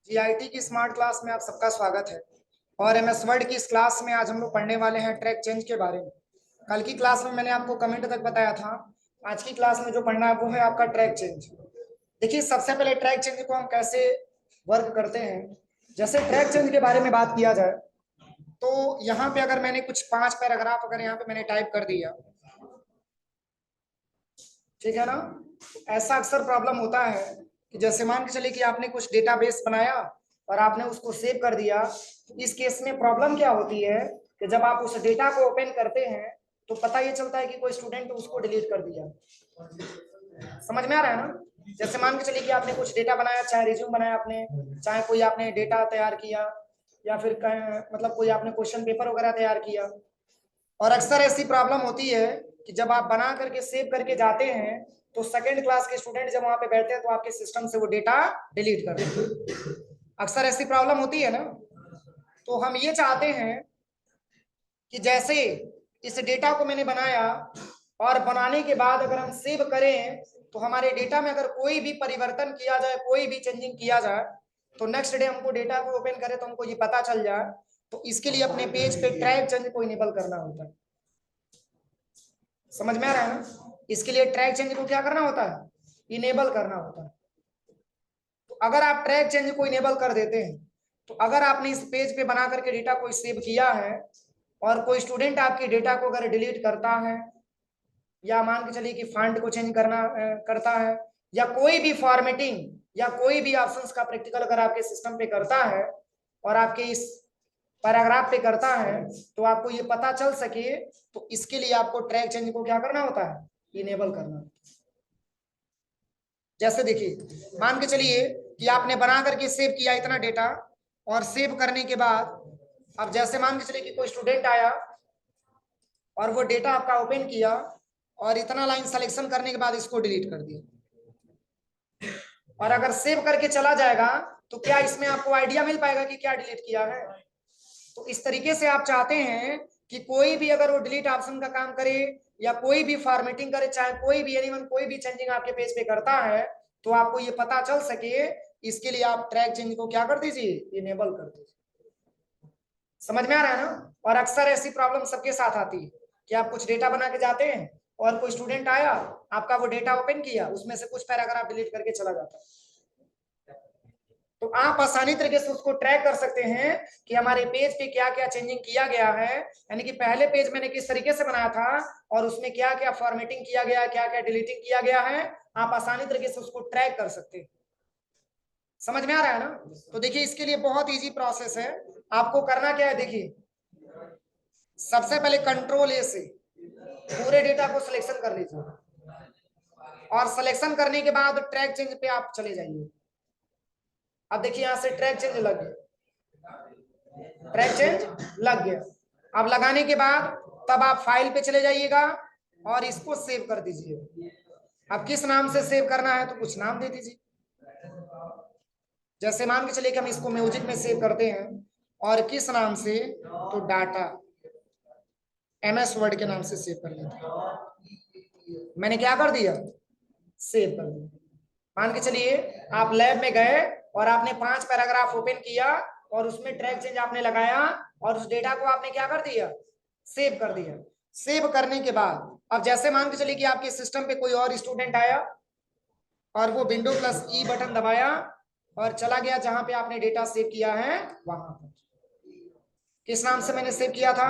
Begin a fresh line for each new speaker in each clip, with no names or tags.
GIT की smart class में आप सबका स्वागत है। और एमएस वर्ड की इस क्लास में आज हम लोग पढ़ने वाले हैं ट्रैक चेंज के बारे में। कल की क्लास में मैंने आपको कमेंट तक बताया था। आज की क्लास में जो पढ़ना है वो है आपका ट्रैक चेंज। देखिए, सबसे पहले ट्रैक चेंज को हम कैसे वर्क करते हैं। जैसे ट्रैक चेंज के बारे में बात किया जाए तो यहाँ पे अगर मैंने कुछ 5 पैराग्राफ अगर यहाँ पे मैंने टाइप कर दिया, ठीक है ना। ऐसा अक्सर प्रॉब्लम होता है कि जैसे मान के चलिए कि आपने कुछ डेटाबेस बनाया और आपने उसको सेव कर दिया। इस केस में प्रॉब्लम क्या होती है कि जब आप उस डेटा को ओपन करते हैं तो पता ये चलता है कि कोई स्टूडेंट उसको डिलीट कर दिया। समझ में आ रहा है ना। जैसे मान के चलिए कि आपने कुछ डेटा बनाया, चाहे रिज्यूम बनाया आपने, चाहे कोई आपने डेटा तैयार किया, या फिर मतलब कोई आपने क्वेश्चन पेपर वगैरह तैयार किया। और अक्सर ऐसी प्रॉब्लम होती है कि जब आप बना करके सेव करके जाते हैं तो सेकंड क्लास के स्टूडेंट जब वहां पे बैठते हैं तो आपके सिस्टम से वो डेटा डिलीट कर देते हैं। अक्सर ऐसी प्रॉब्लम होती है ना। तो हम ये चाहते हैं कि जैसे इस डेटा को मैंने बनाया और बनाने के बाद अगर हम सेव करें तो हमारे डेटा में अगर कोई भी परिवर्तन किया जाए, कोई भी चेंजिंग किया जाए, तो नेक्स्ट डे हमको डेटा को ओपन करें तो हमको ये पता चल जाए। तो इसके लिए अपने पेज पे ट्रैक चेंज को इनेबल करना होता है। समझ में आ रहा है ना। इसके लिए ट्रैक चेंज को क्या करना होता है, इनेबल करना होता है। तो अगर आप ट्रैक चेंज को इनेबल कर देते हैं तो अगर आपने इस पेज पे बना करके डेटा को सेव किया है और कोई स्टूडेंट आपके डेटा को अगर डिलीट करता है, या मान के चलिए कि फॉन्ट को चेंज करता है, या कोई भी फॉर्मेटिंग या कोई भी ऑप्शंस का प्रैक्टिकल अगर आपके सिस्टम पे करता है और आपके इस पैराग्राफ पे करता है, तो आपको ये पता चल सके तो इसके लिए आपको ट्रैक चेंज को क्या करना होता है, इनेबल करना। जैसे देखिए, मान के चलिए कि आपने बना करके सेव किया इतना डेटा, और सेव करने के बाद अब जैसे मान के चलिए कि कोई स्टूडेंट आया और वो डेटा आपका ओपन किया और इतना लाइन सिलेक्शन करने के बाद इसको डिलीट कर दिया, और अगर सेव करके चला जाएगा तो क्या इसमें आपको आइडिया मिल पाएगा कि क्या डिलीट किया है। तो इस तरीके से आप चाहते हैं कि कोई भी अगर वो डिलीट ऑप्शन का काम करे या कोई भी फॉर्मेटिंग करे, चाहे कोई भी एनीवन कोई भी चेंजिंग आपके पेज पे करता है, तो आपको ये पता चल सके। इसके लिए आप ट्रैक चेंज को क्या कर दीजिए, इनेबल कर दीजिए। समझ में आ रहा है ना। और अक्सर ऐसी प्रॉब्लम सबके साथ आती है कि आप कुछ डेटा बना के जाते हैं और कोई स्टूडेंट आया, आपका वो डेटा ओपन किया, उसमें से कुछ पैराग्राफ डिलीट करके चला जाता है। तो आप आसानी तरीके से उसको ट्रैक कर सकते हैं कि हमारे पेज पे क्या क्या चेंजिंग किया गया है, यानी कि पहले पेज मैंने किस तरीके से बनाया था और उसमें क्या क्या फॉर्मेटिंग किया गया, क्या क्या डिलीटिंग किया गया है। आप आसानी तरीके से उसको ट्रैक कर सकते हैं। समझ में आ रहा है ना। तो देखिए, इसके लिए बहुत इजी प्रोसेस है। आपको करना क्या है, देखिए, सबसे पहले कंट्रोल ए से पूरे डेटा को सिलेक्शन कर लीजिए, और सिलेक्शन करने के बाद ट्रैक चेंज पे आप चले जाइए। अब देखिए, यहां से ट्रैक चेंज लग गया, ट्रैक चेंज लग गया। अब लगाने के बाद तब आप फाइल पे चले जाइएगा और इसको सेव कर दीजिए। अब किस नाम से सेव करना है तो कुछ नाम दे दीजिए। जैसे मान के चलिए कि हम इसको म्यूजिक में सेव करते हैं, और किस नाम से, तो डाटा एमएस वर्ड के नाम से सेव कर लेते हैं। मैंने क्या कर दिया, सेव कर दिया। मान के चलिए आप लैब में गए और आपने 5 पैराग्राफ ओपन किया और उसमें ट्रैक चेंज आपने लगाया और उस डेटा को आपने क्या कर दिया, सेव कर दिया। सेव करने के बाद अब जैसे मान के चलिए कि आपके सिस्टम पे कोई और स्टूडेंट आया और वो विंडो प्लस ई बटन दबाया और चला गया जहां पे आपने डेटा सेव किया है वहां पर। किस नाम से मैंने सेव किया था,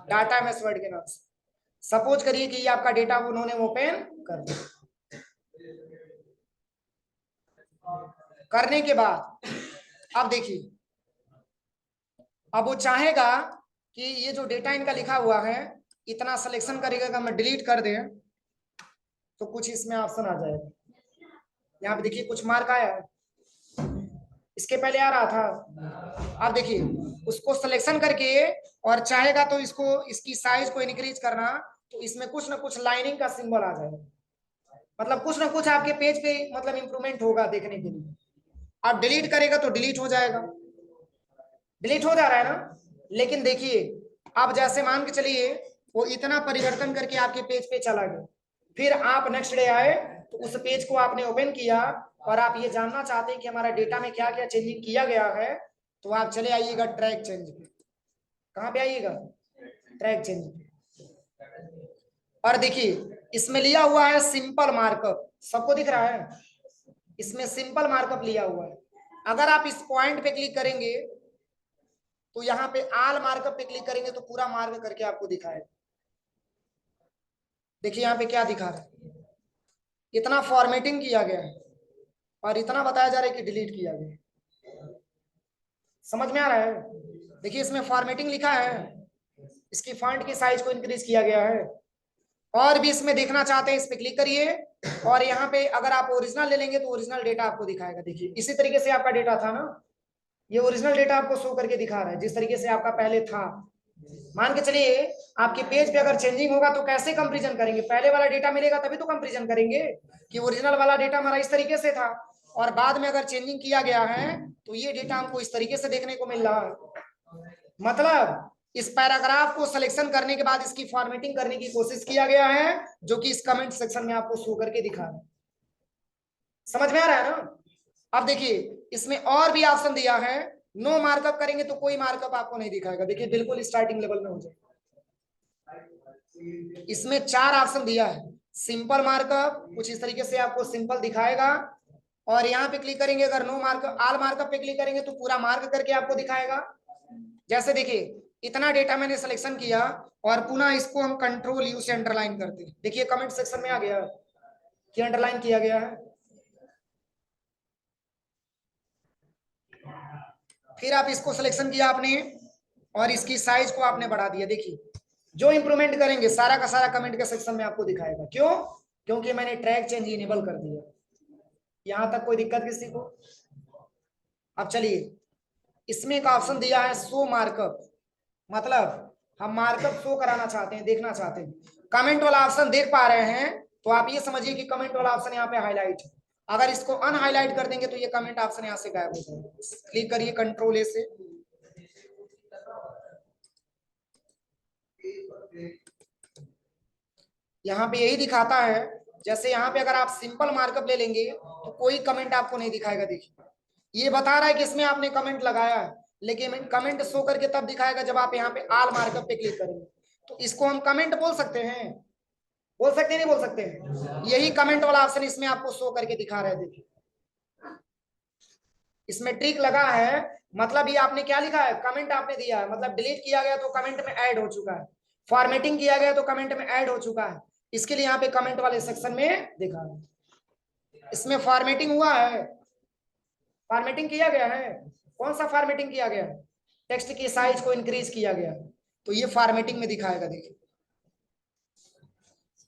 डाटा एमएस वर्ड के नाम से। सपोज करिए कि ये आपका डेटा उन्होंने ओपन कर दिया। करने के बाद अब देखिए, अब वो चाहेगा कि ये जो डेटा इनका लिखा हुआ है इतना सिलेक्शन करेगा कि मैं डिलीट कर दें, तो कुछ इसमें ऑप्शन आ जाएगा। यहाँ पे देखिए कुछ मार्क आया है, इसके पहले आ रहा था। अब देखिए, उसको सिलेक्शन करके और चाहेगा तो इसको इसकी साइज को इंक्रीज करना, तो इसमें कुछ ना कुछ लाइनिंग का सिंबल आ जाएगा। मतलब कुछ ना कुछ आपके पेज पे मतलब इंप्रूवमेंट होगा देखने के लिए। आप डिलीट करेगा तो डिलीट हो जाएगा, डिलीट हो जा रहा है ना। लेकिन देखिए, अब जैसे मान के चलिए वो इतना परिवर्तन करके आपके पेज पे चला गया, फिर आप नेक्स्ट डे आए तो उस पेज को आपने ओपन किया और आप ये जानना चाहते हैं कि हमारा डेटा में क्या क्या चेंजिंग किया गया है, तो आप चले आइएगा ट्रैक चेंज पे। कहाँ पे आइएगा? ट्रैक चेंज पे। और देखिए इसमें लिया हुआ है सिंपल मार्कअप, सबको दिख रहा है? इसमें सिंपल मार्कअप लिया हुआ है। अगर आप इस पॉइंट पे क्लिक करेंगे तो यहाँ पे आल मार्कअप पे क्लिक करेंगे तो पूरा मार्क करके आपको दिखाएगा। देखिए यहाँ पे क्या दिखा रहा है, इतना फॉर्मेटिंग किया गया है और इतना बताया जा रहा है कि डिलीट किया गया है। समझ में आ रहा है? देखिए इसमें फॉर्मेटिंग लिखा है, इसकी फॉन्ट की साइज को इंक्रीज किया गया है। और भी इसमें देखना चाहते हैं इस पे क्लिक करिए और यहाँ पे अगर आप ओरिजिनल ले लेंगे तो ओरिजिनल डेटा आपको दिखाएगा। देखिए इसी तरीके से आपका डेटा था ना, ये ओरिजिनल डेटा आपको शो करके दिखा रहा है जिस तरीके से आपका पहले था। मान के चलिए आपके पेज पे अगर चेंजिंग होगा तो कैसे कंपैरिजन करेंगे? पहले वाला डेटा मिलेगा तभी तो कंपैरिजन करेंगे कि ओरिजिनल वाला डेटा हमारा इस तरीके से था और बाद में अगर चेंजिंग किया गया है तो ये डेटा हमको इस तरीके से देखने को मिल रहा है। मतलब इस पैराग्राफ को सिलेक्शन करने के बाद इसकी फॉर्मेटिंग करने की कोशिश किया गया है जो कि इस कमेंट सेक्शन में आपको शो करके दिखा रहा है। समझ में आ रहा है ना? अब देखिए इसमें और भी ऑप्शन दिया है, नो मार्कअप करेंगे तो कोई मार्कअप आपको नहीं दिखाएगा। देखिए बिल्कुल स्टार्टिंग लेवल में हो जाए। इसमें 4 ऑप्शन दिया है, सिंपल मार्कअप कुछ इस तरीके से आपको सिंपल दिखाएगा और यहाँ पे क्लिक करेंगे अगर नो मार्कअप आल मार्कअप पे क्लिक करेंगे तो पूरा मार्क करके आपको दिखाएगा। जैसे देखिए इतना डेटा मैंने सिलेक्शन किया और पुनः इसको हम कंट्रोल यू से अंडरलाइन करते हैं। देखिए कमेंट सेक्शन में आ गया कि अंडरलाइन किया गया है। फिर आप इसको सिलेक्शन किया आपने और इसकी साइज को आपने बढ़ा दिया। देखिए जो इंप्रूवमेंट करेंगे सारा का सारा कमेंट के सेक्शन में आपको दिखाएगा। क्यों? क्योंकि मैंने ट्रैक चेंज इनेबल कर दिया। यहां तक कोई दिक्कत किसी को? अब चलिए इसमें एक ऑप्शन दिया है शो मार्कअप, मतलब हम मार्कअप शो कराना चाहते हैं, देखना चाहते हैं। कमेंट वाला ऑप्शन देख पा रहे हैं तो आप ये समझिए कि कमेंट वाला ऑप्शन यहाँ पे हाईलाइट है। अगर इसको अनहाईलाइट कर देंगे तो ये कमेंट ऑप्शन यहाँ से गायब हो जाएगा। क्लिक करिए कंट्रोल ए से। यहाँ पे यही दिखाता है, जैसे यहाँ पे अगर आप सिंपल मार्कअप ले लेंगे तो कोई कमेंट आपको नहीं दिखाएगा। देखिए ये बता रहा है कि इसमें आपने कमेंट लगाया है, लेकिन कमेंट शो करके तब दिखाएगा जब आप यहाँ पे आल मार्कअप पे क्लिक करेंगे। तो इसको हम कमेंट बोल सकते हैं? बोल सकते हैं नहीं बोल सकते हैं? यही कमेंट वाला ऑप्शन इसमें आपको शो करके दिखा रहा है। देखिए इसमें ट्रिक लगा है, मतलब ये आपने क्या लिखा है, कमेंट आपने दिया है, मतलब डिलीट किया गया तो कमेंट में ऐड हो चुका है, फॉर्मेटिंग किया गया तो कमेंट में ऐड हो चुका है। इसके लिए यहाँ पे कमेंट वाले सेक्शन में दिखा है। इसमें फॉर्मेटिंग हुआ है, फॉर्मेटिंग किया गया है। कौन सा फॉर्मेटिंग किया गया? टेक्स्ट की साइज को इंक्रीज किया गया, तो ये फॉर्मेटिंग में दिखाएगा। देखिए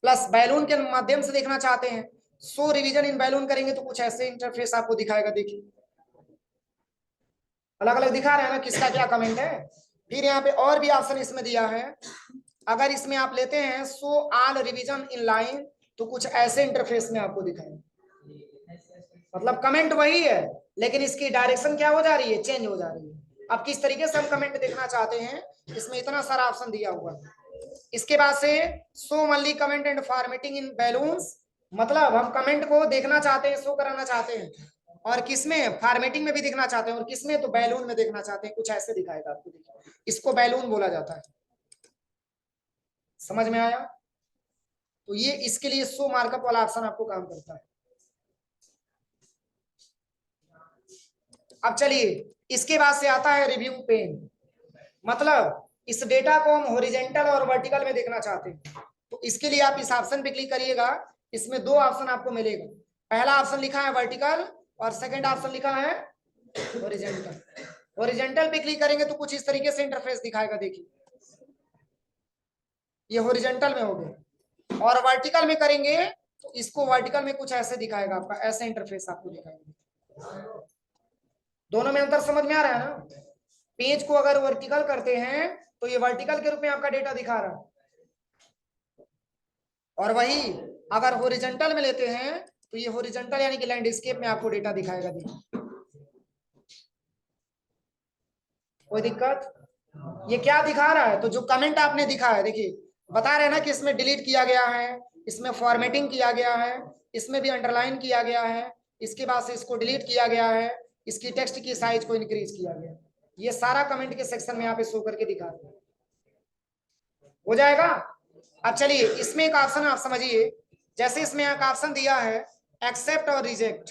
प्लस बैलून के माध्यम से देखना चाहते हैं, शो रिवीजन इन बैलून करेंगे तो कुछ ऐसे इंटरफेस आपको दिखाएगा। देखिए अलग अलग दिखा रहे हैं ना किसका क्या कमेंट है। फिर यहाँ पे और भी ऑप्शन इसमें दिया है, अगर इसमें आप लेते हैं show all revision in line तो कुछ ऐसे इंटरफेस में आपको दिखाएगा। मतलब कमेंट वही है लेकिन इसकी डायरेक्शन क्या हो जा रही है, चेंज हो जा रही है। अब किस तरीके से हम कमेंट देखना चाहते हैं, इसमें इतना सारा ऑप्शन दिया हुआ है। इसके बाद से show only comment and formatting in balloons, मतलब हम कमेंट को देखना चाहते हैं, शो कराना चाहते हैं, और किसमें फॉर्मेटिंग में भी देखना चाहते हैं, और किसमें तो बैलून में देखना चाहते हैं। कुछ ऐसे दिखाएगा आपको। देखिए इसको बैलून बोला जाता है। समझ में आया? तो ये इसके लिए शो मार्कअप वाला ऑप्शन आपको काम करता है। अब चलिए इसके बाद से आता है रिव्यू पेन, मतलब इस डेटा को हम हॉरिजॉन्टल और वर्टिकल में देखना चाहते हैं। तो इसके लिए आप इस ऑप्शन पे क्लिक करिएगा, इसमें 2 ऑप्शन आपको मिलेगा। पहला ऑप्शन लिखा है वर्टिकल और सेकंड ऑप्शन लिखा है हॉरिजॉन्टल। हॉरिजॉन्टल पे क्लिक करेंगे तो कुछ इस तरीके से इंटरफेस दिखाएगा। देखिए ये हॉरिजॉन्टल में हो गया, और वर्टिकल में करेंगे तो इसको वर्टिकल में कुछ ऐसे दिखाएगा, आपका ऐसे इंटरफेस आपको दिखाएगा। दोनों में अंतर समझ में आ रहा है ना? पेज को अगर वर्टिकल करते हैं तो ये वर्टिकल के रूप में आपका डेटा दिखा रहा है, और वही अगर हॉरिजॉन्टल में लेते हैं तो ये हॉरिजॉन्टल यानी कि लैंडस्केप में आपको डेटा दिखाएगा। देखिए कोई दिक्कत? ये क्या दिखा रहा है, तो जो कमेंट आपने दिखा है, देखिए बता रहे हैं ना कि इसमें डिलीट किया गया है, इसमें फॉर्मेटिंग किया गया है, इसमें भी अंडरलाइन किया गया है, इसके बाद से इसको डिलीट किया गया है, इसकी टेक्स्ट की साइज को इंक्रीज किया गया। ये सारा कमेंट के सेक्शन में यहाँ पे शो करके दिखा दिया। हो जाएगा। अब चलिए इसमें एक ऑप्शन आप समझिए, जैसे इसमें एक ऑप्शन दिया है एक्सेप्ट और रिजेक्ट,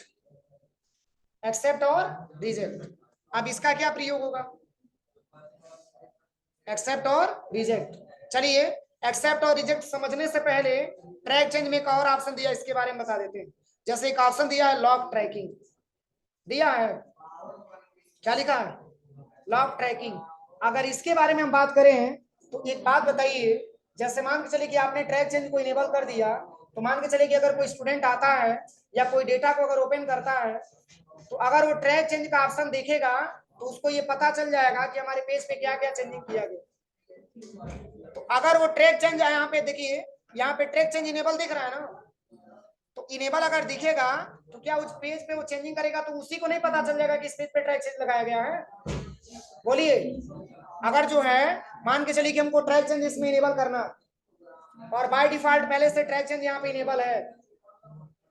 एक्सेप्ट और रिजेक्ट। अब इसका क्या प्रयोग होगा, एक्सेप्ट और रिजेक्ट। चलिए एक्सेप्ट और रिजेक्ट समझने से पहले ट्रैक चेंज में एक और ऑप्शन दिया, इसके बारे में बता देते हैं। जैसे एक ऑप्शन दिया है लॉग ट्रैकिंग, दिया है, क्या लिखा है, लॉग ट्रैकिंग। अगर इसके बारे में हम बात करें तो एक बात बताइए, जैसे मान के चलिए कि आपने ट्रैक चेंज को इनेबल कर दिया, तो मान के चलिए कि अगर कोई स्टूडेंट आता है या कोई डेटा को अगर ओपन करता है, तो अगर वो ट्रैक चेंज का ऑप्शन देखेगा तो उसको ये पता चल जाएगा कि हमारे पेज पे क्या क्या चेंजिंग किया गया। तो अगर वो ट्रैक चेंज यहाँ पे देखिए, यहाँ पे ट्रैक चेंज इनेबल दिख रहा है ना, तो इनेबल अगर दिखेगा तो क्या उस पेज पे वो चेंजिंग करेगा तो उसी को नहीं पता चल जाएगा कि इस पेज पे ट्रैक चेंज लगाया गया है। बोलिए, अगर जो है मान के चलिए कि हमको ट्रैक चेंज इसमें इनेबल करना, और बाय डिफॉल्ट पहले से ट्रैक चेंज यहाँ पे इनेबल है,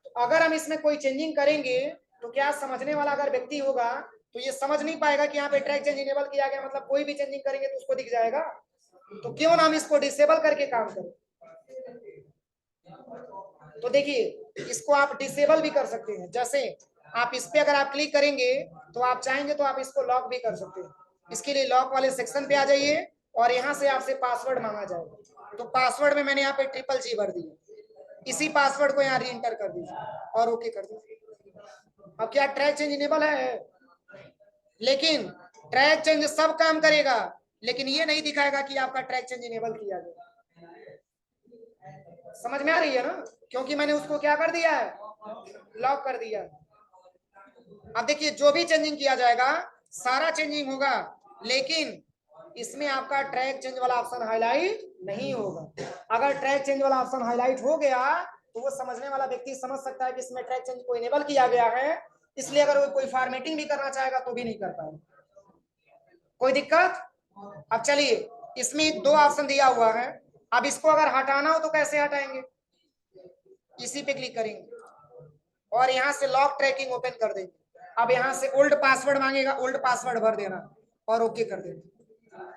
तो अगर हम इसमें कोई चेंजिंग करेंगे तो क्या समझने वाला अगर व्यक्ति होगा तो ये समझ नहीं पाएगा कि यहाँ पे ट्रैक चेंज इनेबल किया गया, मतलब कोई भी चेंजिंग करेंगे तो उसको दिख जाएगा। तो क्यों ना हम इसको डिसेबल करके काम करें। तो देखिए इसको आप डिसेबल भी कर सकते हैं, जैसे आप इस पे अगर आप क्लिक करेंगे तो आप चाहेंगे तो आप इसको लॉक भी कर सकते हैं। इसके लिए लॉक वाले सेक्शन पे आ जाइए और यहाँ से आपसे पासवर्ड मांगा जाएगा, तो पासवर्ड में मैंने यहाँ पे GGG भर दिया, इसी पासवर्ड को यहाँ री एंटर कर दीजिए और ओके कर दीजिए। अब क्या ट्रैक चेंज इनेबल है, लेकिन ट्रैक चेंज सब काम करेगा, लेकिन ये नहीं दिखाएगा कि आपका ट्रैक चेंज इनेबल किया गया। समझ में आ रही है ना, क्योंकि मैंने उसको क्या कर दिया है, लॉक कर दिया। अब देखिए जो भी चेंजिंग किया जाएगा सारा चेंजिंग होगा, लेकिन इसमें आपका ट्रैक चेंज वाला ऑप्शन हाईलाइट नहीं होगा। अगर ट्रैक चेंज वाला ऑप्शन हाईलाइट हो गया तो वो समझने वाला व्यक्ति समझ सकता है कि इसमें ट्रैक चेंज को इनेबल किया गया है, इसलिए अगर वो कोई फॉर्मेटिंग भी करना चाहेगा तो भी नहीं कर पाएगा। कोई दिक्कत। अब चलिए इसमें दो ऑप्शन दिया हुआ है, अब इसको अगर हटाना हो तो कैसे हटाएंगे, इसी पे क्लिक करेंगे और यहाँ से लॉक ट्रैकिंग ओपन कर देंगे। अब यहाँ से ओल्ड पासवर्ड मांगेगा, ओल्ड पासवर्ड भर देना और ओके कर देना,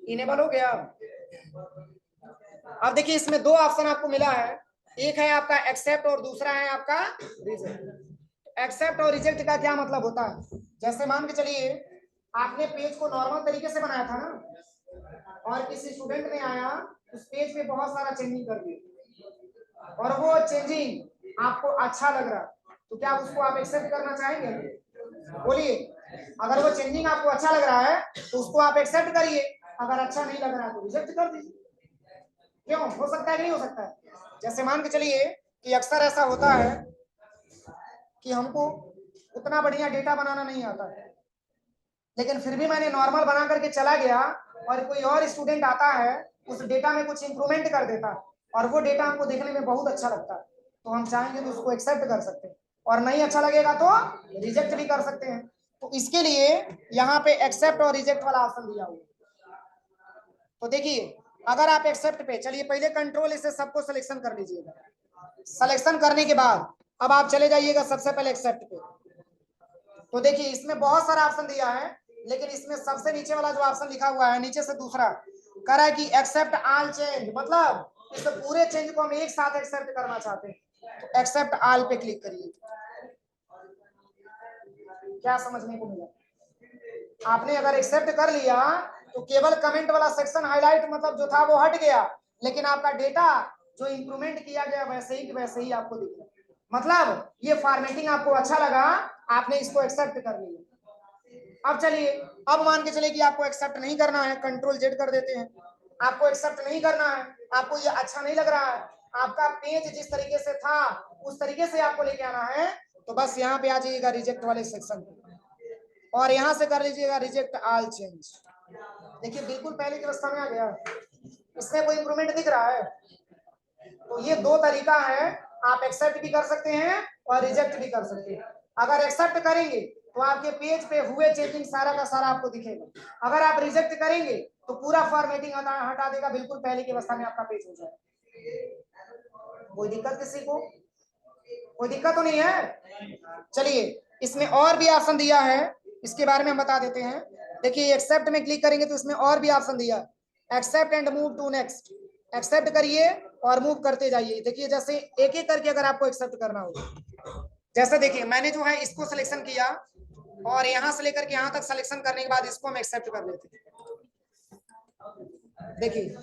इनेबल हो गया। अब देखिए इसमें दो ऑप्शन आपको मिला है, एक है आपका एक्सेप्ट और दूसरा है आपका रिजेक्ट। एक्सेप्ट और रिजेक्ट का क्या मतलब होता है, जैसे मान के चलिए आपने पेज को नॉर्मल तरीके से बनाया था ना, और किसी स्टूडेंट ने आया उस पेज पे बहुत सारा चेंजिंग कर दिया और वो चेंजिंग आपको अच्छा लग रहा, तो क्या उसको आप एक्सेप्ट करना चाहेंगे। बोलिए, अगर वो चेंजिंग आपको अच्छा लग रहा है तो उसको आप एक्सेप्ट करिए, अगर अच्छा नहीं लग रहा है तो रिजेक्ट कर दीजिए। क्यों, हो सकता है कि नहीं हो सकता है। जैसे मान के चलिए कि अक्सर ऐसा होता है कि हमको उतना बढ़िया डेटा बनाना नहीं आता है, लेकिन फिर भी मैंने नॉर्मल बना करके चला गया और कोई और स्टूडेंट आता है उस डेटा में कुछ इंप्रूवमेंट कर देता है और वो डेटा हमको देखने में बहुत अच्छा लगता है, तो हम चाहेंगे तो उसको एक्सेप्ट कर सकते हैं, और नहीं अच्छा लगेगा तो रिजेक्ट भी कर सकते हैं। तो इसके लिए यहाँ पे एक्सेप्ट और रिजेक्ट वाला ऑप्शन दिया हुआ। तो देखिए अगर आप एक्सेप्ट पे चलिए, पहले कंट्रोल इसे सबको सिलेक्शन कर लीजिएगा, सिलेक्शन करने के बाद अब आप चले जाइएगा सबसे पहले एक्सेप्ट पे। तो देखिए इसमें बहुत सारा ऑप्शन दिया है, लेकिन इसमें सबसे नीचे वाला जो ऑप्शन लिखा हुआ है नीचे से दूसरा कह रहा है कि एक्सेप्ट ऑल चेंज, मतलब इस पूरे चेंज को हम एक साथ एक्सेप्ट करना चाहते हैं, तो एक्सेप्ट ऑल पे क्लिक करिए। क्या समझने को मिला, आपने अगर एक्सेप्ट कर लिया तो केवल कमेंट वाला सेक्शन हाईलाइट मतलब जो था वो हट गया, लेकिन आपका डेटा जो इंप्रूवमेंट किया गया वैसे ही आपको दिख रहा, मतलब ये फॉर्मेटिंग आपको अच्छा लगा, आपने इसको एक्सेप्ट कर लिया। अब चलिए, अब मान के चलिए कि आपको एक्सेप्ट नहीं करना है, कंट्रोल जेड कर देते हैं, आपको एक्सेप्ट नहीं करना है, आपको ये अच्छा नहीं लग रहा है, आपका पेज जिस तरीके से था उस तरीके से आपको लेके आना है, तो बस यहाँ पे आ जाइएगा रिजेक्ट वाले सेक्शन पे और यहाँ से कर लीजिएगा रिजेक्ट ऑल चेंज। देखिए बिल्कुल पहले की अवस्था में आ गया, इसमें कोई इंप्रूवमेंट दिख रहा है। तो ये दो तरीका है, आप एक्सेप्ट भी कर सकते हैं और रिजेक्ट भी कर सकते हैं। अगर एक्सेप्ट करेंगे तो आपके पेज पे हुए चेंजिंग सारा का सारा आपको दिखेगा, अगर आप रिजेक्ट करेंगे तो पूरा फॉर्मेटिंग हटा देगा, बिल्कुल पहले की अवस्था में आपका पेज हो जाएगा। कोई दिक्कत किसी को, कोई दिक्कत तो नहीं है। चलिए इसमें और भी ऑप्शन दिया है, इसके बारे में हम बता देते हैं। देखिए एक्सेप्ट में क्लिक करेंगे तो इसमें और भी ऑप्शन दिया, accept and move to next. Accept करिए और मूव करते जाइए। देखिए जैसे एक एक करके अगर आपको एक्सेप्ट करना हो, जैसे देखिए मैंने जो है इसको सिलेक्शन किया और यहां से लेकर के यहां तक सिलेक्शन करने के बाद इसको हम एक्सेप्ट कर लेते हैं। देखिए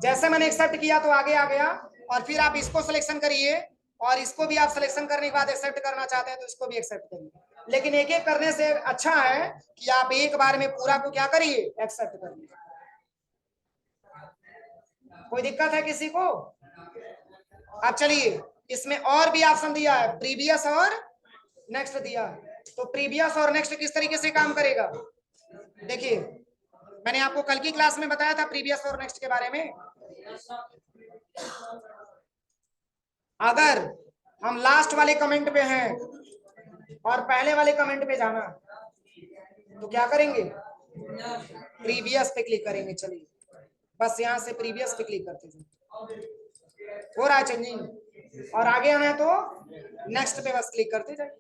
जैसे मैंने एक्सेप्ट किया तो आगे आ गया, और फिर आप इसको सिलेक्शन करिए और इसको भी आप सिलेक्शन करने के बाद एक्सेप्ट करना चाहते हैं तो इसको भी एक्सेप्ट करिए। लेकिन एक एक करने से अच्छा है कि आप एक बार में पूरा को क्या करिए, एक्सेप्ट करिए। कोई दिक्कत है किसी को? अब चलिए इसमें और भी ऑप्शन दिया है, प्रीवियस और नेक्स्ट दिया है। तो प्रीवियस और नेक्स्ट किस तरीके से काम करेगा, देखिए मैंने आपको कल की क्लास में बताया था प्रीवियस और नेक्स्ट के बारे में। अगर हम लास्ट वाले कमेंट पे हैं और पहले वाले कमेंट पे जाना तो क्या करेंगे, प्रीवियस पे क्लिक करेंगे। चलिए बस यहां से प्रीवियस पे क्लिक करते जाए, हो रहा है चेंजिंग, और आगे आना है तो नेक्स्ट पे बस क्लिक करते जाए।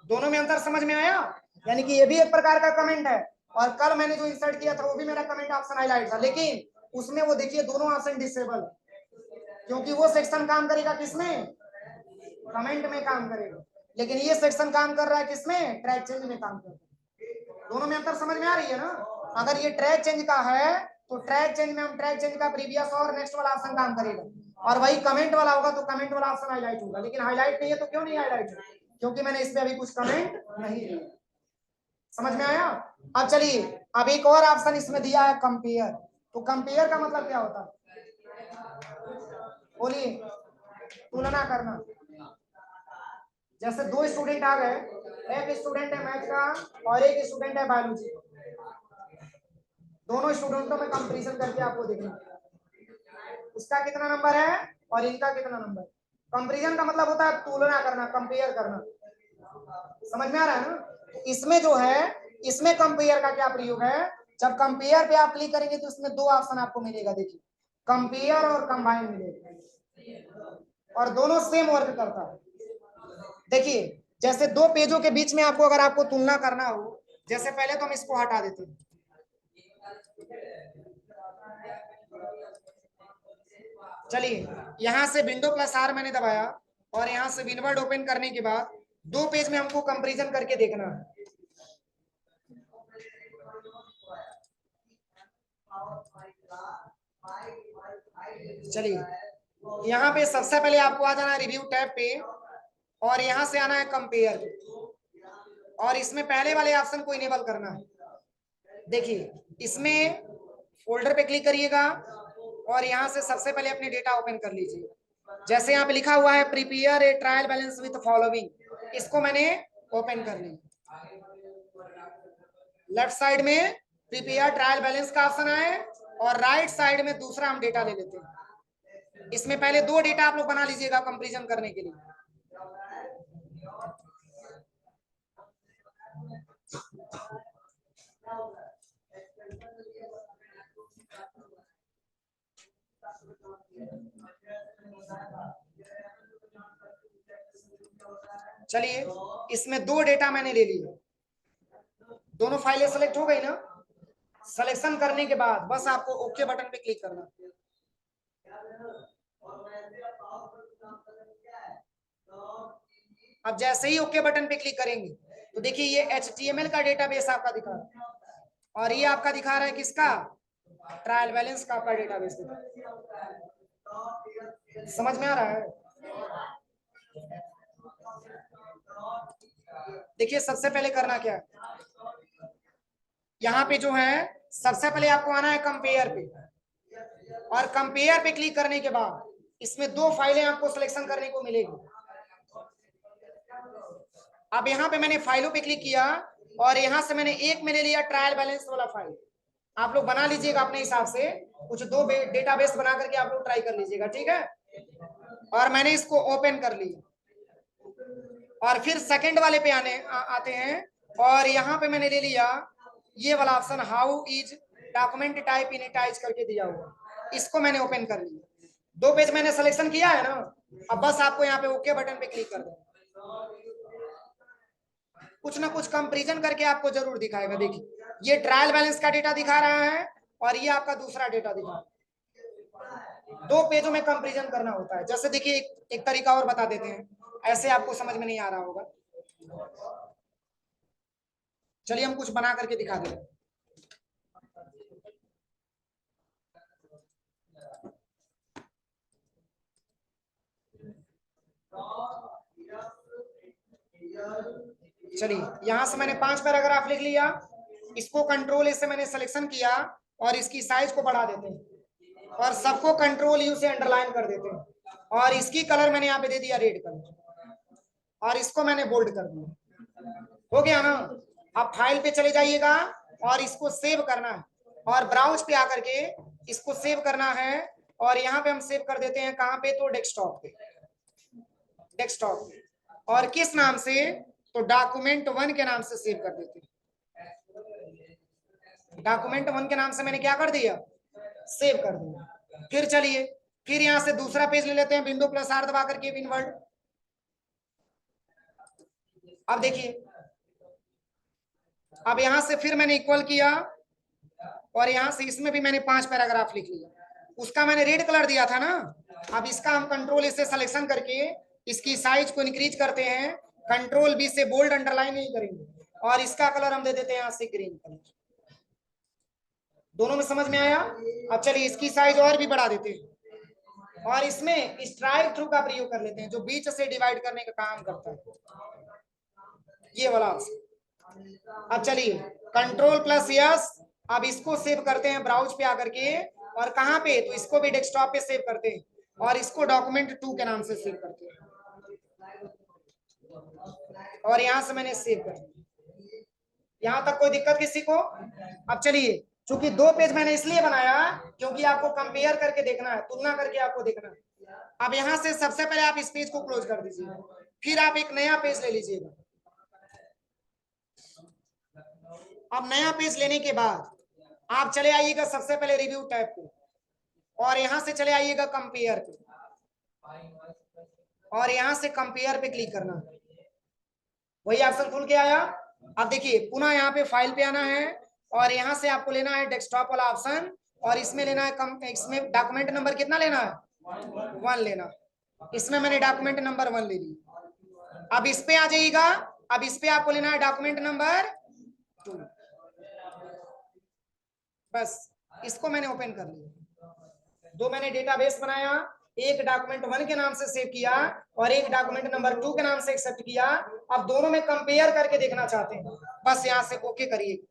दोनों में अंतर समझ में आया? यानी कि ये भी एक प्रकार का कमेंट है, और कल मैंने जो इंसर्ट किया था वो भी मेरा कमेंट ऑप्शन हाईलाइट था, लेकिन उसमें वो देखिए दोनों ऑप्शन डिसेबल, क्योंकि वो सेक्शन काम करेगा किसमें, कमेंट में काम करेगा, लेकिन ये सेक्शन काम कर रहा है किसमें, ट्रैक चेंज में काम कर रहा है। दोनों में अंतर समझ में आ रही है ना? अगर ये ट्रैक चेंज का है तो ट्रैक चेंज में हम ट्रैक चेंज का प्रीवियस और नेक्स्ट वाला ऑप्शन काम करेगा, और वही कमेंट वाला होगा तो कमेंट वाला ऑप्शन हाईलाइट होगा। लेकिन हाईलाइट नहीं है तो क्यों नहीं हाईलाइट है, क्योंकि मैंने इस पे अभी कुछ कमेंट नहीं दिया। समझ में आया? अब चलिए अब एक और ऑप्शन इसमें दिया है कंपेयर। तो कंपेयर का मतलब क्या होता है, बोलिए, तुलना करना। जैसे दो स्टूडेंट आ गए, एक स्टूडेंट है मैथ का और एक स्टूडेंट है बायोलॉजी, दोनों स्टूडेंटों में कंपैरिजन करके आपको देखना उसका कितना नंबर है और इनका कितना नंबर। कंपैरिजन का मतलब होता है तुलना करना, कंपेयर करना। समझ में आ रहा है ना? तो इसमें जो है, इसमें कंपेयर का क्या प्रयोग है, जब कंपेयर पे आप क्लिक करेंगे तो इसमें दो ऑप्शन आपको मिलेगा। देखिए कंपेयर और कंबाइन मिलेगा, और दोनों सेम वर्क करता है। देखिए जैसे दो पेजों के बीच में आपको अगर आपको तुलना करना हो, जैसे पहले तो हम इसको हटा देते हैं, चलिए यहां से विंडो प्लस आर मैंने दबाया और यहां से विनवर्ड ओपन करने के बाद दो पेज में हमको कंपैरिजन करके देखना है। चलिए यहाँ पे सबसे पहले आपको आ जाना है रिव्यू टैब पे, और यहाँ से आना है कंपेयर, और इसमें पहले वाले ऑप्शन को इनेबल करना है। देखिए इसमें फोल्डर पे क्लिक करिएगा और यहाँ से सबसे पहले अपने डेटा ओपन कर लीजिए। जैसे यहाँ पे लिखा हुआ है prepare a trial balance with following, इसको मैंने ओपन कर लिया। लेफ्ट साइड में प्रिपेयर ट्रायल बैलेंस का ऑप्शन है और राइट साइड में दूसरा हम डेटा ले लेते हैं। इसमें पहले दो डेटा आप लोग बना लीजिएगा कंपैरिजन करने के लिए। चलिए इसमें दो डेटा मैंने ले लिए, दोनों फाइलें सेलेक्ट हो गई ना। सिलेक्शन करने के बाद बस आपको ओके बटन पे क्लिक करना। अब जैसे ही ओके बटन पे क्लिक करेंगे तो देखिए ये HTML का डेटाबेस आपका दिखा रहा है, और ये आपका दिखा रहा है किसका, ट्रायल बैलेंस का आपका डेटाबेस। समझ में आ रहा है? देखिए सबसे पहले करना क्या है, यहाँ पे जो है सबसे पहले आपको आना है कंपेयर पे, और कंपेयर पे क्लिक करने के बाद इसमें दो फाइलें आपको सिलेक्शन करने को मिलेगी। अब यहाँ पे मैंने फाइलों पे क्लिक किया और यहाँ से मैंने एक में ले लिया ट्रायल बैलेंस वाला फाइल। आप लोग बना लीजिएगा अपने हिसाब से, कुछ दो डेटाबेस बना करके आप लोग ट्राई कर लीजिएगा, ठीक है। और मैंने इसको ओपन कर लिया, और फिर सेकंड वाले पे आते हैं, और यहाँ पे मैंने ले लिया ये वाला option, how is document type in इटाइज करके दिया हुआ, इसको मैंने ओपन कर लिया। 2 पेज मैंने सिलेक्शन किया है ना, अब बस आपको यहाँ पे ओके बटन पे क्लिक कर देना। कुछ ना कुछ कंपैरिजन करके आपको जरूर दिखाएगा। देखिए ये ट्रायल बैलेंस का डेटा दिखा रहा है और ये आपका दूसरा डेटा दिखा रहा है। 2 पेजों में कंपैरिजन करना होता है। जैसे देखिए एक तरीका और बता देते हैं, ऐसे आपको समझ में नहीं आ रहा होगा। चलिए हम कुछ बना करके दिखा देते हैं। चलिए यहां से मैंने 5 पैराग्राफ लिख लिया, इसको कंट्रोल से मैंने सिलेक्शन किया और इसकी साइज को बढ़ा देते हैं और सबको कंट्रोल यू से अंडरलाइन कर देते हैं और इसकी कलर मैंने यहाँ पे दे दिया रेड कलर और इसको मैंने बोल्ड कर दिया। हो गया ना। अब फाइल पे चले जाइएगा और इसको सेव करना है और ब्राउज पे आकर के इसको सेव करना है और यहाँ पे हम सेव कर देते हैं कहाँ पे, तो डेस्कटॉप पे। डेस्कटॉप पे और किस नाम से, तो डॉक्यूमेंट 1 के नाम से सेव कर देते हैं। डॉक्यूमेंट 1 के नाम से मैंने क्या कर दिया, सेव कर दिया। फिर चलिए फिर यहां से दूसरा पेज ले लेते हैं, विंडो प्लस आर दबा करके विनवर्ड। अब देखिए अब यहां से फिर मैंने इक्वल किया और यहां से इसमें भी मैंने 5 पैराग्राफ लिख लिया, उसका मैंने रेड कलर दिया था ना। अब इसका हम कंट्रोल इससे सिलेक्शन करके इसकी साइज को इंक्रीज करते हैं, कंट्रोल बी से बोल्ड अंडरलाइन नहीं करेंगे और इसका कलर हम दे देते हैं यहां से ग्रीन कलर। दोनों में समझ में आया। अब चलिए इसकी साइज और भी बढ़ा देते हैं और इसमें स्ट्राइक थ्रू का प्रयोग कर लेते हैं जो बीच से डिवाइड करने का काम करता है, ये वाला ऑप्शन। अब चलिए कंट्रोल प्लस यस, अब इसको सेव करते हैं ब्राउज पे आकर के और कहां पे, तो इसको भी डेस्कटॉप पे सेव करते हैं और इसको डॉक्यूमेंट 2 के नाम से सेव करते हैं और यहां से मैंने सेव कर दिया। यहां तक कोई दिक्कत किसी को। अब चलिए चूंकि 2 पेज मैंने इसलिए बनाया क्योंकि आपको कंपेयर करके देखना है, तुलना करके आपको देखना है। अब यहां से सबसे पहले आप इस पेज को क्लोज कर दीजिए, फिर आप एक नया पेज ले लीजिएगा। अब नया पेज लेने के बाद आप चले आइएगा सबसे पहले रिव्यू टैब पे और यहां से चले आइएगा कंपेयर पे और यहां से कंपेयर पे क्लिक करना। वही ऑप्शन खुल के आया। अब देखिए पुनः यहाँ पे फाइल पे आना है और यहाँ से आपको लेना है डेस्कटॉप वाला ऑप्शन और इसमें लेना है इसमें डॉक्यूमेंट नंबर कितना लेना है, 1 लेना। इसमें मैंने डॉक्यूमेंट नंबर 1 ले ली। अब इस पे आ जाइएगा, अब इस पे आपको लेना है डॉक्यूमेंट नंबर 2। बस इसको मैंने ओपन कर लिया। 2 मैंने डेटाबेस बनाया, एक डॉक्यूमेंट 1 के नाम से सेव किया और एक डॉक्यूमेंट नंबर 2 के नाम से एक्सेप्ट किया। अब दोनों में कंपेयर करके देखना चाहते हैं, बस यहां से ओके करिए।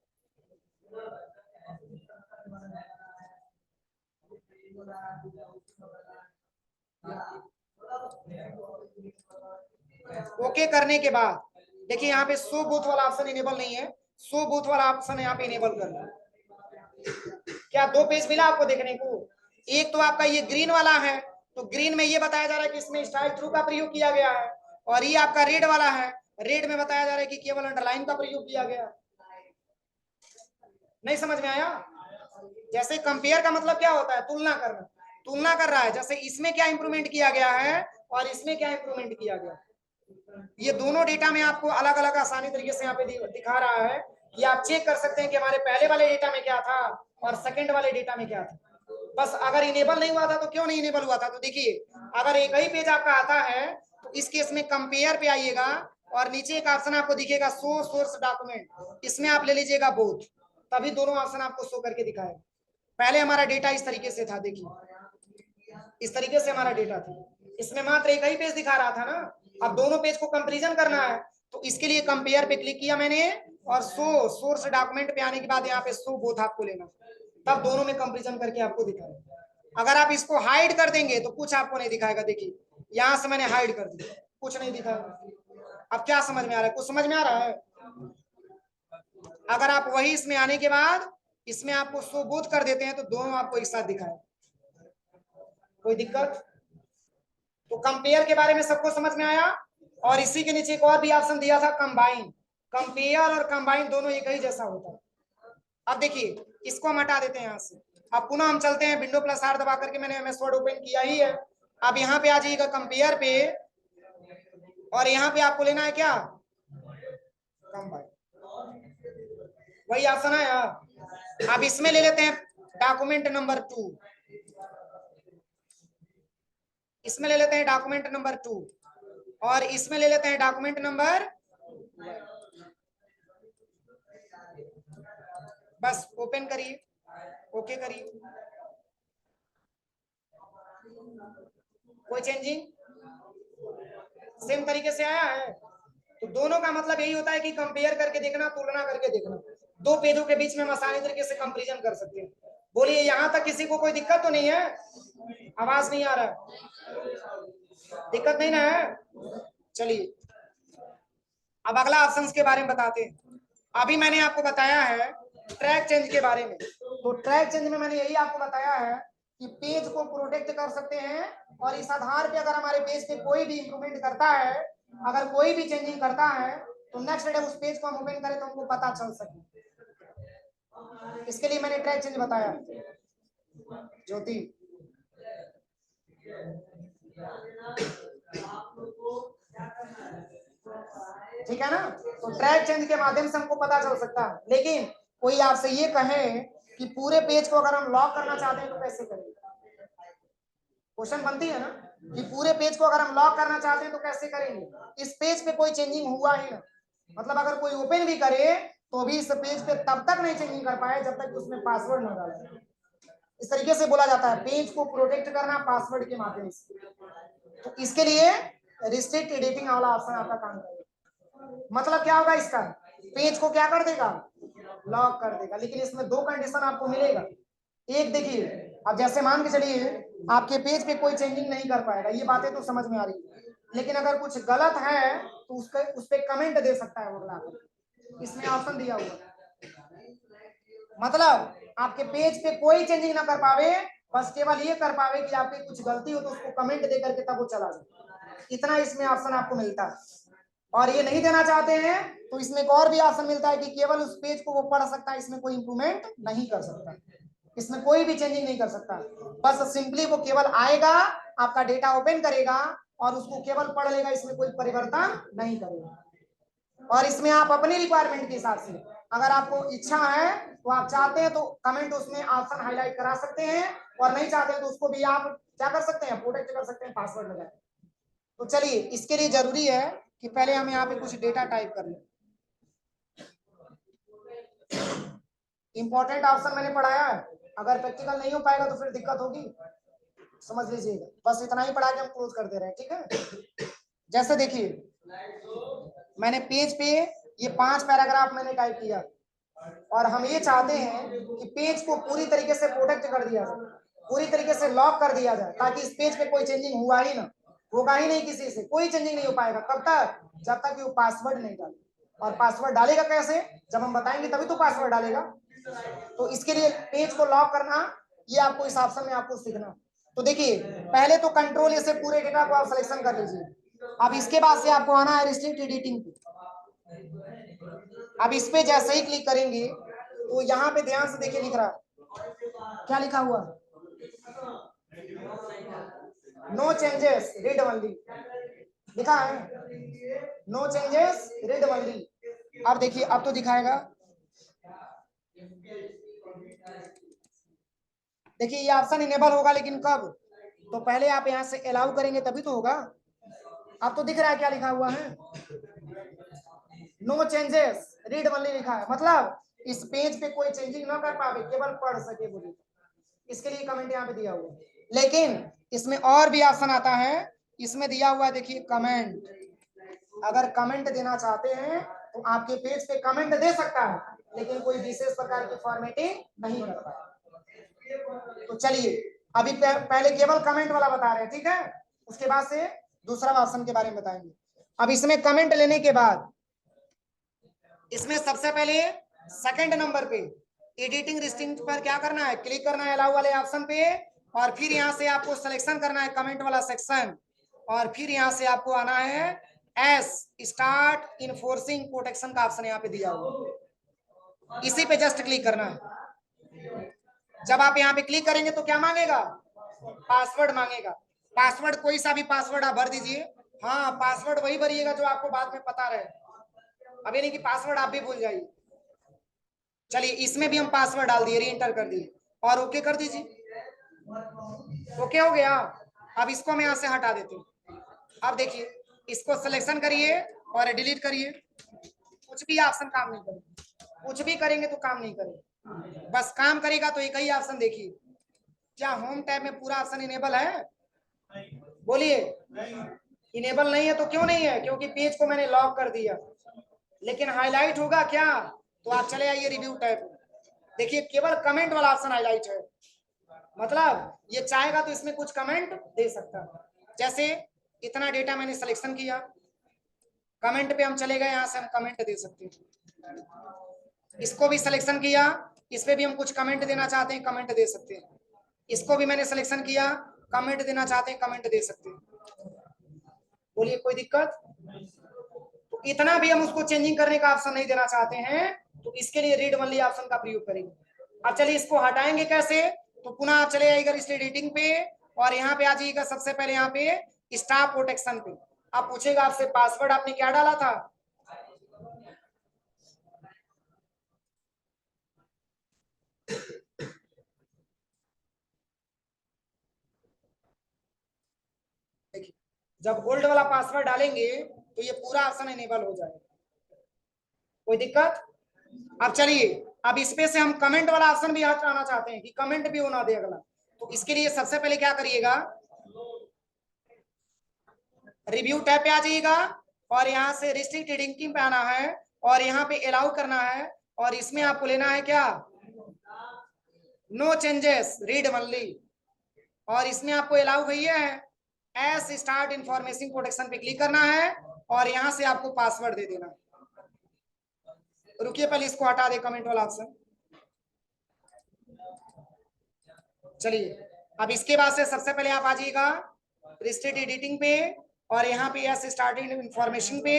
ओके करने के बाद देखिए यहाँ पे शो बूथ वाला ऑप्शन इनेबल नहीं है, शो बूथ वाला ऑप्शन यहाँ पे इनेबल कर लो। क्या 2 पेज मिला आपको देखने को, एक तो आपका ये ग्रीन वाला है, तो ग्रीन में ये बताया जा रहा है कि इसमें स्टाइल थ्रू का प्रयोग किया गया है और ये आपका रेड वाला है, रेड में बताया जा रहा है कि केवल अंडरलाइन का प्रयोग किया गया। नहीं समझ में आया। जैसे कंपेयर का मतलब क्या होता है, तुलना करना, तुलना कर रहा है जैसे इसमें क्या इंप्रूवमेंट किया गया है और इसमें क्या इंप्रूवमेंट किया गया। ये दोनों डेटा में आपको अलग अलग आसानी तरीके से यहाँ पे दिखा रहा है कि आप चेक कर सकते हैं कि हमारे पहले वाले डेटा में क्या था और सेकंड वाले डेटा में क्या था। बस अगर इनेबल नहीं हुआ था तो क्यों नहीं इनेबल हुआ था, तो देखिए अगर एक ही पेज आपका आता है तो इस केस में कंपेयर पे आइएगा और नीचे एक ऑप्शन आपको दिखेगा शो सोर्स डॉक्यूमेंट, इसमें आप ले लीजिएगा बोथ, तभी दोनों ऑप्शन आपको शो करके दिखाएगा। पहले हमारा डेटा इस तरीके से था, देखिए इस तरीके से हमारा डेटा था, इसमें मात्र एक ही पेज दिखा रहा था ना। अब दोनों पेज को कंपैरिजन करना है तो इसके लिए कंपेयर पे क्लिक किया मैंने और शो सोर्स डॉक्यूमेंट पे आने के बाद यहाँ पे शो बोथ आपको लेना, तब दोनों में कंपैरिजन करके आपको दिखाएगा। अगर आप इसको हाइड कर देंगे तो कुछ आपको नहीं दिखाएगा। देखिए यहां से मैंने हाइड कर दिया, कुछ नहीं दिखाएगा। अब क्या समझ में आ रहा है, कुछ समझ में आ रहा है। अगर आप वही इसमें आने के बाद इसमें आपको शो बोथ कर देते हैं तो दोनों आपको एक साथ दिखाएगा, कोई दिक्कत। तो कंपेयर के बारे में सबको समझ में आया। और इसी के नीचे एक और भी ऑप्शन दिया था कंबाइन, कंपेयर और कंबाइन दोनों एक ही जैसा होता है। अब देखिए इसको हम हटा देते हैं यहां से अब पुनः हम चलते हैं, विंडो प्लस आर दबा करके मैंने एमएस वर्ड ओपन किया ही है। अब यहाँ पे आ जाइएगा कंपेयर पे, और यहाँ पे आपको लेना है क्या, कंबाइन, वही ऑप्शन है। अब इसमें ले लेते हैं डॉक्यूमेंट नंबर 2, इसमें ले लेते हैं डॉक्यूमेंट नंबर 2, और इसमें ले लेते हैं डॉक्यूमेंट नंबर, बस ओपन करिए, ओके करिए। कोई चेंजिंग सेम तरीके से आया है। तो दोनों का मतलब यही होता है कि कंपेयर करके देखना, तुलना करके देखना, दो पेजों के बीच में हम आसानी तरीके से कंपैरिजन कर सकते हैं। बोलिए यहां तक किसी को कोई दिक्कत तो नहीं है? आवाज नहीं आ रहा, दिक्कत नहीं ना है? चलिए अब अगला ऑप्शंस के बारे में बताते हैं। अभी मैंने आपको बताया है ट्रैक चेंज के बारे में। तो ट्रैक चेंज में मैंने यही आपको बताया है कि पेज को प्रोटेक्ट कर सकते हैं, और इस आधार पे अगर हमारे पेज पे कोई भी इंप्रूवमेंट करता है, अगर कोई भी चेंजिंग करता है, तो नेक्स्ट डे उस पेज को हम ओपन करें तो हमको पता चल सके। इसके लिए मैंने ट्रैक चेंज बताया। ज्योति ठीक है ना? तो ट्रैक चेंज के माध्यम से हमको पता चल सकता है। लेकिन कोई आपसे ये कहे कि पूरे पेज को अगर हम लॉक करना चाहते हैं तो कैसे करेंगे? क्वेश्चन बनती है ना कि पूरे पेज को अगर हम लॉक करना चाहते हैं तो कैसे करेंगे? इस पेज पे कोई चेंजिंग हुआ ही ना, मतलब अगर कोई ओपन भी करे तो भी इस पेज पे तब तक नहीं चेंजिंग कर पाए जब तक उसमें पासवर्ड ना डाले। इस तरीके से बोला जाता है पेज को प्रोटेक्ट करना पासवर्ड के माध्यम से। तो इसके लिए रिस्ट्रिक्ट एडिटिंग वाला ऑप्शन आपका काम करेगा। मतलब क्या होगा इसका, पेज को क्या कर देगा, लॉक कर देगा। लेकिन इसमें दो कंडीशन आपको मिलेगा। एक देखिए, अब जैसे मान के चलिए आपके पेज पे कोई चेंजिंग नहीं कर पाएगा, ये बातें तो समझ में आ रही है, लेकिन अगर कुछ गलत है तो उस पे कमेंट दे सकता है वो अगला, इसमें ऑप्शन दिया हुआ। मतलब आपके पेज पे कोई चेंजिंग ना कर पावे, बस केवल ये कर पावे कि आपकी कुछ गलती हो तो उसको कमेंट दे करके तब वो चला जाए, इतना इसमें ऑप्शन आपको मिलता है। और ये नहीं देना चाहते हैं तो इसमें एक और भी ऑप्शन मिलता है कि केवल उस पेज को वो पढ़ सकता है, इसमें कोई इंप्रूवमेंट नहीं कर सकता, इसमें कोई भी चेंजिंग नहीं कर सकता। बस सिंपली वो केवल आएगा, आपका डेटा ओपन करेगा और उसको केवल पढ़ लेगा, इसमें कोई परिवर्तन नहीं करेगा। और इसमें आप अपनी रिक्वायरमेंट के हिसाब से, अगर आपको इच्छा है तो आप चाहते हैं तो कमेंट उसमें ऑप्शन हाईलाइट करा सकते हैं, और नहीं चाहते हैं तो उसको भी आप क्या कर सकते हैं, प्रोटेक्ट कर सकते हैं पासवर्ड लगा। तो चलिए इसके लिए जरूरी है कि पहले हम यहाँ पे कुछ डेटा टाइप कर लें। इंपॉर्टेंट ऑप्शन मैंने पढ़ाया है, अगर प्रैक्टिकल नहीं हो पाएगा तो फिर दिक्कत होगी, समझ लीजिएगा। बस इतना ही पढ़ा के हम क्लोज कर दे रहे हैं, ठीक है? जैसे देखिए मैंने पेज पे ये 5 पैराग्राफ मैंने टाइप किया, और हम ये चाहते हैं कि पेज को पूरी तरीके से प्रोटेक्ट कर दिया जाए, पूरी तरीके से लॉक कर दिया जाए, ताकि इस पेज पे कोई चेंजिंग हुआ ही ना, होगा ही नहीं, किसी से कोई चेंजिंग नहीं हो पाएगा। कब तक? जब तक वो पासवर्ड नहीं डाले। और पासवर्ड डालेगा कैसे, जब हम बताएंगे तभी तो पासवर्ड डालेगा। तो इसके लिए पेज को लॉक करना, ये आपको इस ऑप्शन में आपको सीखना। तो देखिए पहले तो कंट्रोल से पूरे डेटा को आप सिलेक्शन कर लीजिए। अब इसके बाद से आपको आना है रिस्ट्रिक्ट एडिटिंग पे। अब इस पे जैसे ही क्लिक करेंगे तो यहाँ पे ध्यान से देखिए लिख रहा है, क्या लिखा हुआ, नो चेंजेस रीड ओनली लिखा है, नो चेंजेस रीड ओनली। अब देखिए अब तो दिखाएगा, देखिए ये ऑप्शन इनेबल होगा, लेकिन कब, तो पहले आप यहाँ से अलाउ करेंगे तभी तो होगा। अब तो दिख रहा है क्या लिखा हुआ है, नो चेंजेस रीड ओनली लिखा है, मतलब इस पेज पे कोई चेंजिंग ना कर पावे, केवल पढ़ सके बोली। इसके लिए कमेंट यहाँ पे दिया हुआ है। लेकिन इसमें और भी ऑप्शन आता है, इसमें दिया हुआ है देखिए कमेंट। अगर कमेंट देना चाहते हैं तो आपके पेज पे कमेंट दे सकता है, लेकिन कोई विशेष प्रकार की फॉर्मेटिंग नहीं कर पाएगा। तो चलिए अभी पहले केवल कमेंट वाला बता रहे हैं, ठीक है? उसके बाद से दूसरा ऑप्शन के बारे में बताएंगे। अब इसमें कमेंट लेने के बाद इसमें सबसे पहले सेकंड नंबर पे एडिटिंग रिस्ट्रिक्ट पर क्या करना है, क्लिक करना है अलाउ वाले ऑप्शन पे, और फिर यहाँ से आपको सिलेक्शन करना है कमेंट वाला सेक्शन, और फिर यहाँ से आपको आना है एस स्टार्ट इनफोर्सिंग प्रोटेक्शन का ऑप्शन यहाँ पे दिया हुआ, इसी पे जस्ट क्लिक करना है। जब आप यहाँ पे क्लिक करेंगे तो क्या मांगेगा, पासवर्ड मांगेगा। पासवर्ड कोई सा भी पासवर्ड आप भर दीजिए। हाँ, पासवर्ड वही भरिएगा जो आपको बाद में पता रहे, अभी नहीं कि पासवर्ड आप भी भूल जाइए। चलिए इसमें भी हम पासवर्ड डाल दिए, री एंटर कर दिए और ओके कर दीजिए। ओके हो गया। अब इसको हम यहाँ से हटा देते हैं। अब देखिए इसको सिलेक्शन करिए और डिलीट करिए। कुछ भी ऑप्शन काम नहीं करेगा, कुछ भी करेंगे तो काम नहीं करेगा। बस काम करेगा तो एक ही ऑप्शन देखिए, क्या होम टैब में पूरा ऑप्शन इनेबल है? बोलिए। इनेबल नहीं है तो क्यों नहीं है? क्योंकि पेज को मैंने लॉक कर दिया। लेकिन हाईलाइट होगा क्या? तो आप चले आइए रिव्यू टैब, देखिए केवल कमेंट वाला ऑप्शन हाईलाइट है। मतलब ये चाहेगा तो इसमें कुछ कमेंट दे सकता है। जैसे इतना डेटा मैंने सिलेक्शन किया, कमेंट पे हम चले गए, यहाँ से हम कमेंट दे सकते हैं। इसको भी सिलेक्शन किया, इस पे भी हम कुछ कमेंट देना चाहते हैं, कमेंट दे सकते हैं। इसको भी मैंने सिलेक्शन किया, कमेंट देना चाहते हैं, कमेंट दे सकते हैं। बोलिए कोई दिक्कत? तो इतना भी हम उसको चेंजिंग करने का ऑप्शन नहीं देना चाहते हैं तो इसके लिए रीड ओनली ऑप्शन का प्रयोग करेंगे। अब चलिए इसको हटाएंगे कैसे? तो पुनः आप चले आइएगा एडिटिंग पे और यहाँ पे आ जाइएगा सबसे पहले यहाँ पे स्टाफ प्रोटेक्शन पे। आप पूछेगा आपसे पासवर्ड आपने क्या डाला था? देखिए जब ओल्ड वाला पासवर्ड डालेंगे तो ये पूरा ऑप्शन इनेबल हो जाएगा। कोई दिक्कत? अब चलिए अब इसमें से हम कमेंट वाला ऑप्शन भी हटाना चाहते हैं कि कमेंट भी होना दे अगला। तो इसके लिए सबसे पहले क्या करिएगा, रिव्यू टैब पे आ जाइएगा और यहाँ से रिस्ट्रिक्ट एडिटिंग पे आना है और यहाँ पे अलाउ करना है और इसमें आपको लेना है क्या, नो चेंजेस रीड ओनली। और इसमें आपको अलाउ भैया है एस स्टार्ट इंफॉर्मेशन प्रोटेक्शन पे क्लिक करना है और यहाँ से आपको पासवर्ड दे देना। रुकिए पहले इसको हटा दे कमेंट वाला ऑप्शन। चलिए अब इसके बाद से सबसे पहले आप आ जाइएगा रिस्ट्रिक्ट एडिटिंग पे और यहाँ पे एस स्टार्टिंग इंफॉर्मेशन पे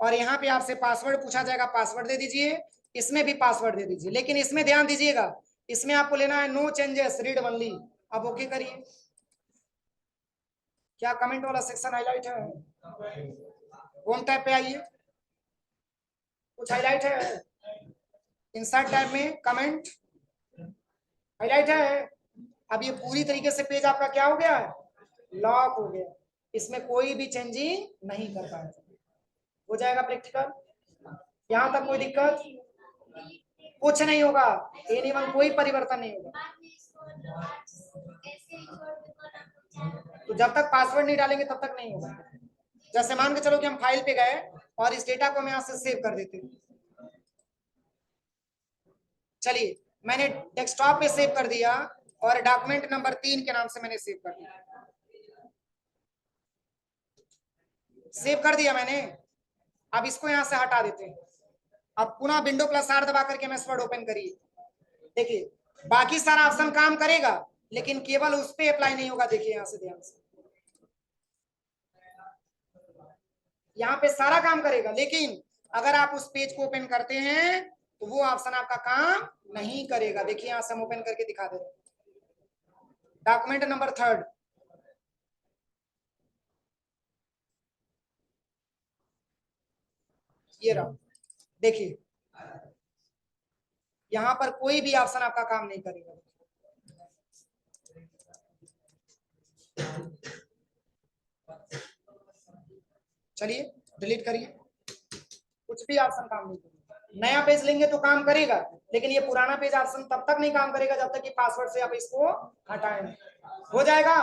और यहाँ पे आपसे पासवर्ड पूछा जाएगा, पासवर्ड दे दीजिए। इसमें भी पासवर्ड दे दीजिए, लेकिन इसमें ध्यान दीजिएगा इसमें आपको लेना है नो चेंजेस रीड ओनली। अब ओके करिए। क्या कमेंट वाला सेक्शन हाईलाइट है? होम टैब पे आइए, कुछ हाईलाइट है? इंसर्ट टैब में कमेंट हाईलाइट है। अब ये पूरी तरीके से पेज आपका क्या हो गया है, लॉक हो गया। इसमें कोई भी चेंजिंग नहीं कर पाएगा। हो जाएगा प्रैक्टिकल, यहां तक कोई दिक्कत? कुछ नहीं होगा, एनीवन कोई परिवर्तन नहीं होगा। तो जब तक पासवर्ड नहीं डालेंगे तब तक नहीं होगा। जैसे मान के चलो कि हम फाइल पे गए और इस डेटा को हम यहाँ से सेव कर देते हैं। चलिए मैंने डेस्कटॉप पे सेव कर दिया और डॉक्यूमेंट नंबर 3 के नाम से मैंने सेव कर दिया। सेव कर दिया मैंने। अब इसको यहां से हटा देते हैं। अब पुनः विंडो प्लस आर दबा करके एमएस वर्ड ओपन करिए। देखिए बाकी सारा ऑप्शन काम करेगा लेकिन केवल उस पे अप्लाई नहीं होगा। देखिए यहां से ध्यान से, यहाँ पे सारा काम करेगा लेकिन अगर आप उस पेज को ओपन करते हैं तो वो ऑप्शन आपका काम नहीं करेगा। देखिए यहां से हम ओपन करके दिखा दे रहे हैं डॉक्यूमेंट नंबर 3, ये रहा। देखिए यहाँ पर कोई भी ऑप्शन आपका काम नहीं करेगा। चलिए डिलीट करिए, कुछ भी ऑप्शन काम नहीं करेगा। नया पेज लेंगे तो काम करेगा लेकिन ये पुराना पेज ऑप्शन तब तक नहीं काम करेगा जब तक कि पासवर्ड से आप इसको हटाएं। हो जाएगा?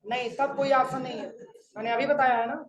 नहीं तब कोई ऑप्शन नहीं है, मैंने अभी बताया है ना।